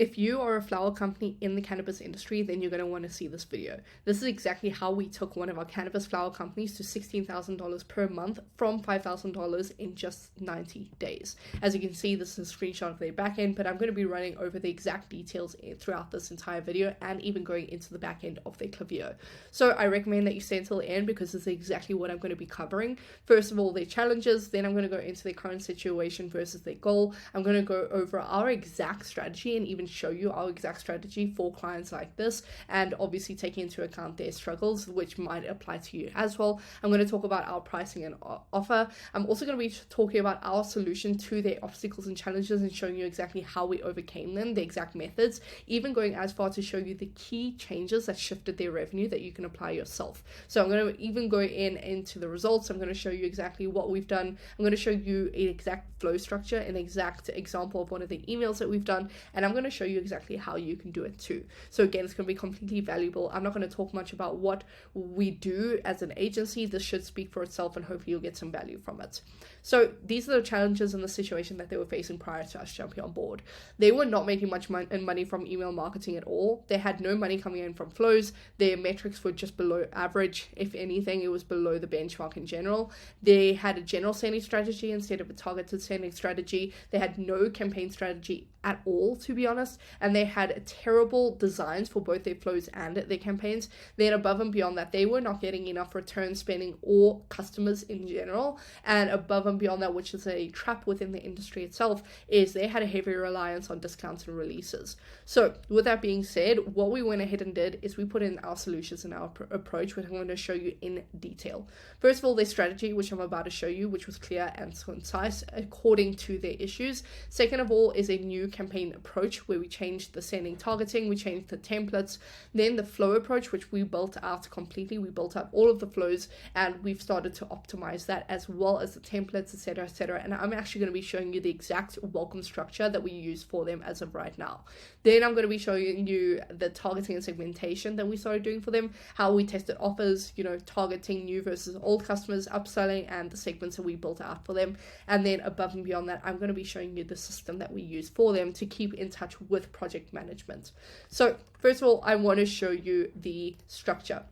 If you are a flower company in the cannabis industry, then you're going to want to see this video. This is exactly how we took one of our cannabis flower companies to $16,000 per month from $5,000 in just 90 days. As you can see, this is a screenshot of their backend, but I'm going to be running over the exact details throughout this entire video and even going into the backend of their Klaviyo. So I recommend that you stay until the end because this is exactly what I'm going to be covering. First of all, their challenges, then I'm going to go into their current situation versus their goal. I'm going to go over our exact strategy and even show you our exact strategy for clients like this, and obviously taking into account their struggles, which might apply to you as well. I'm going to talk about our pricing and offer. I'm also going to be talking about our solution to their obstacles and challenges and showing you exactly how we overcame them, the exact methods, even going as far to show you the key changes that shifted their revenue that you can apply yourself. So I'm going to even go into the results. I'm going to show you exactly what we've done. I'm going to show you an exact flow structure, an exact example of one of the emails that we've done, and I'm going to show you exactly how you can do it too. So again, it's going to be completely valuable. I'm not going to talk much about what we do as an agency. This should speak for itself and hopefully you'll get some value from it. So these are the challenges and the situation that they were facing prior to us jumping on board. They were not making much money from email marketing at all. They had no money coming in from flows. Their metrics were just below average. If anything, it was below the benchmark in general. They had a general sending strategy instead of a targeted sending strategy. They had no campaign strategy at all, to be honest, and they had terrible designs for both their flows and their campaigns. Then above and beyond that, they were not getting enough return spending or customers in general, and above and beyond that, which is a trap within the industry itself, is they had a heavy reliance on discounts and releases. So with that being said, what we went ahead and did is we put in our solutions and our approach, which I'm going to show you in detail. First of all, their strategy, which I'm about to show you, which was clear and concise according to their issues. Second of all is a new campaign approach where we changed the sending targeting, we changed the templates, then the flow approach, which we built out completely. We built out all of the flows and we've started to optimize that as well as the templates, etc., etc. And I'm actually going to be showing you the exact welcome structure that we use for them as of right now. Then I'm going to be showing you the targeting and segmentation that we started doing for them, how we tested offers, targeting new versus old customers, upselling, and the segments that we built out for them. And then above and beyond that, I'm going to be showing you the system that we use for them to keep in touch with project management. So first of all, I want to show you the structure.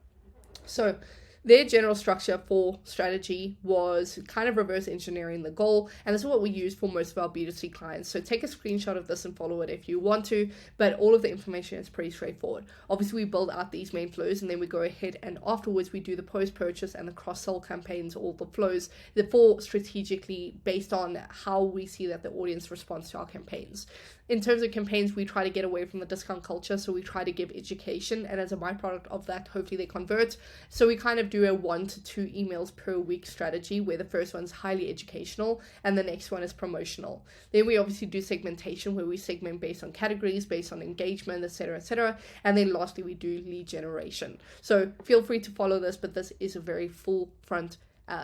So their general structure for strategy was kind of reverse engineering the goal, and this is what we use for most of our B2C clients. So take a screenshot of this and follow it if you want to, but all of the information is pretty straightforward. Obviously, we build out these main flows, and then we go ahead and afterwards we do the post-purchase and the cross-sell campaigns, all the flows, therefore strategically based on how we see that the audience responds to our campaigns. In terms of campaigns, we try to get away from the discount culture, so we try to give education, and as a byproduct of that, hopefully they convert. So we kind of do a 1 to 2 emails per week strategy, where the first one's highly educational and the next one is promotional. Then we obviously do segmentation, where we segment based on categories, based on engagement, etc., etc. And then lastly, we do lead generation. So feel free to follow this, but this is a very full front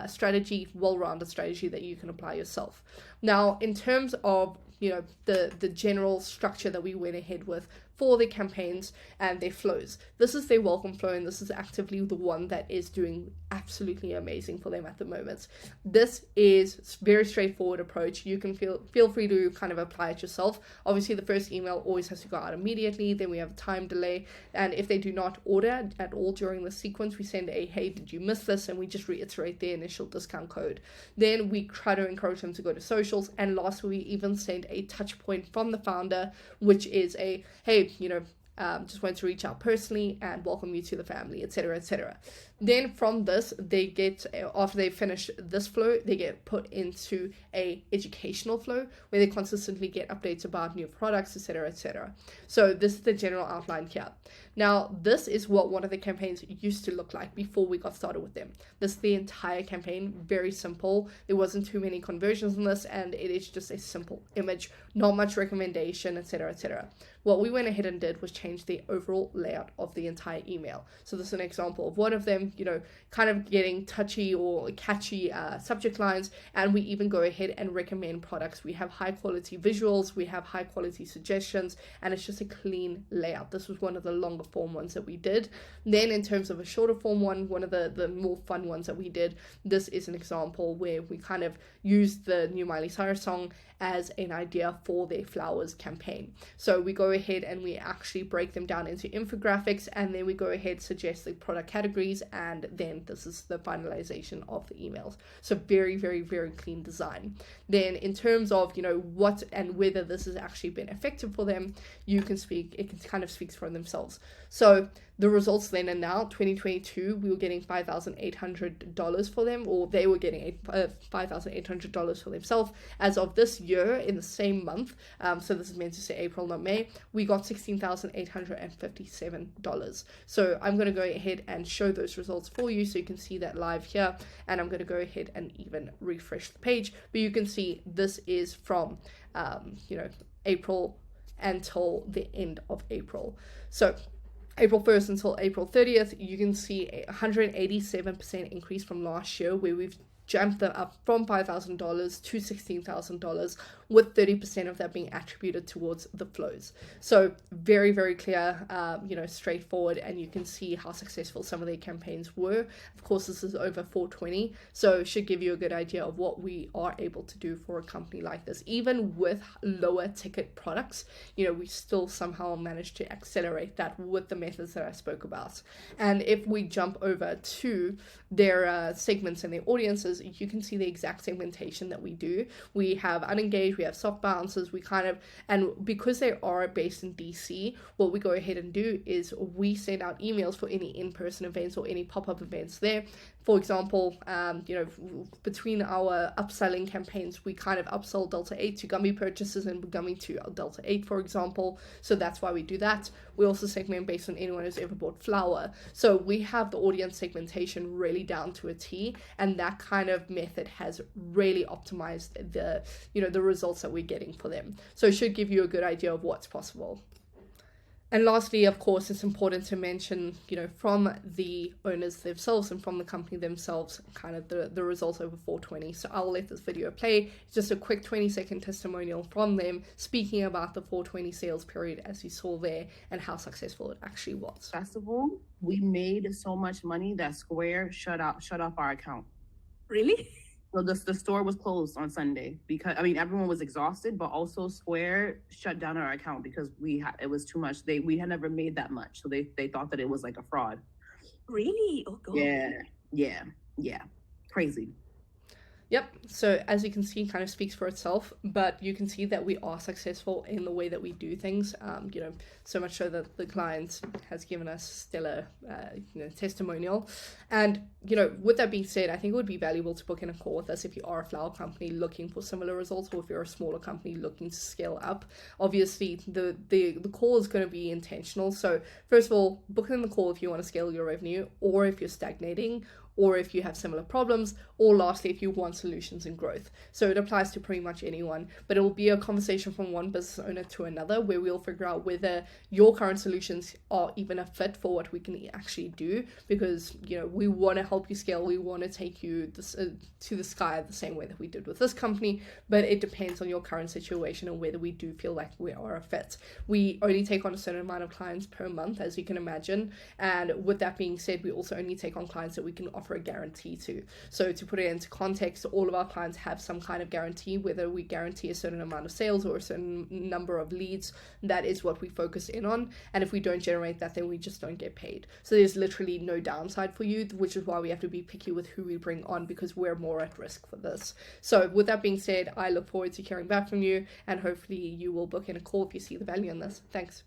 strategy, well-rounded strategy that you can apply yourself. Now, in terms of the general structure that we went ahead with for the campaigns and their flows. This is their welcome flow, and this is actively the one that is doing absolutely amazing for them at the moment. This is a very straightforward approach. You can feel free to kind of apply it yourself. Obviously, the first email always has to go out immediately. Then we have a time delay, and if they do not order at all during the sequence, we send a "Hey, did you miss this?" and we just reiterate their initial discount code. Then we try to encourage them to go to socials, and lastly, we even send a touch point from the founder, which is a "Hey, just wanted to reach out personally and welcome you to the family," etc., etc. Then from this, they get, after they finish this flow, they get put into a educational flow where they consistently get updates about new products, etc., etc. So this is the general outline here. Now, this is what one of the campaigns used to look like before we got started with them. This is the entire campaign, very simple. There wasn't too many conversions in this, and it is just a simple image, not much recommendation, etc., etc. What we went ahead and did was change the overall layout of the entire email. So this is an example of one of them, kind of getting touchy or catchy subject lines, and we even go ahead and recommend products. We have high quality visuals, we have high quality suggestions, and it's just a clean layout. This was one of the longer form ones that we did. Then in terms of a shorter form one of the more fun ones that we did, this is an example where we kind of used the new Miley Cyrus song as an idea for their flowers campaign. So we go ahead and we actually break them down into infographics, and then we go ahead, suggest the product categories, and then this is the finalization of the emails. So very, very, very clean design. Then in terms of, what and whether this has actually been effective for them, it can kind of speaks for themselves. So the results then are now 2022, we were getting $5,800 for them, or they were getting $5,800 for themselves. As of this year, in the same month, so this is meant to say April, not May, we got $16,857. So I'm going to go ahead and show those results for you so you can see that live here, and I'm going to go ahead and even refresh the page, but you can see this is from April until the end of April. So April 1st until April 30th, you can see a 187% increase from last year, where we've jumped them up from $5,000 to $16,000, with 30% of that being attributed towards the flows. So very, very clear, straightforward, and you can see how successful some of their campaigns were. Of course, this is over 420, so it should give you a good idea of what we are able to do for a company like this. Even with lower ticket products, we still somehow managed to accelerate that with the methods that I spoke about. And if we jump over to their segments and their audiences, you can see the exact segmentation that we do. We have unengaged, we have soft bouncers, and because they are based in DC, what we go ahead and do is we send out emails for any in-person events or any pop-up events there. For example, between our upselling campaigns, we kind of upsell Delta 8 to gummy purchases and gummy to Delta 8, for example. So that's why we do that. We also segment based on anyone who's ever bought flour. So we have the audience segmentation really down to a T, and that kind of method has really optimized the results that we're getting for them. So it should give you a good idea of what's possible. And lastly, of course, it's important to mention, from the owners themselves and from the company themselves, kind of the results over 420. So I'll let this video play. It's just a quick 20-second testimonial from them speaking about the 420 sales period, as you saw there, and how successful it actually was. Festival, we made so much money that Square shut off our account. Really? So the store was closed on Sunday because everyone was exhausted, but also Square shut down our account because it was too much. We had never made that much, so they thought that it was like a fraud. Really? Oh god. Yeah. Crazy. Yep, so as you can see, kind of speaks for itself, but you can see that we are successful in the way that we do things, so much so that the client has given us stellar, testimonial. And, with that being said, I think it would be valuable to book in a call with us if you are a flower company looking for similar results, or if you're a smaller company looking to scale up. Obviously, the call is going to be intentional. So first of all, book in the call if you want to scale your revenue, or if you're stagnating, or if you have similar problems, or lastly, if you want solutions and growth. So it applies to pretty much anyone, but it will be a conversation from one business owner to another, where we'll figure out whether your current solutions are even a fit for what we can actually do, because, we want to help you scale. We want to take you to the sky the same way that we did with this company, but it depends on your current situation and whether we do feel like we are a fit. We only take on a certain amount of clients per month, as you can imagine. And with that being said, we also only take on clients that we can offer a guarantee to. So to put it into context, all of our clients have some kind of guarantee, whether we guarantee a certain amount of sales or a certain number of leads. That is what we focus in on. And if we don't generate that, then we just don't get paid. So there's literally no downside for you, which is why we have to be picky with who we bring on, because we're more at risk for this. So with that being said, I look forward to hearing back from you, and hopefully you will book in a call if you see the value in this. Thanks.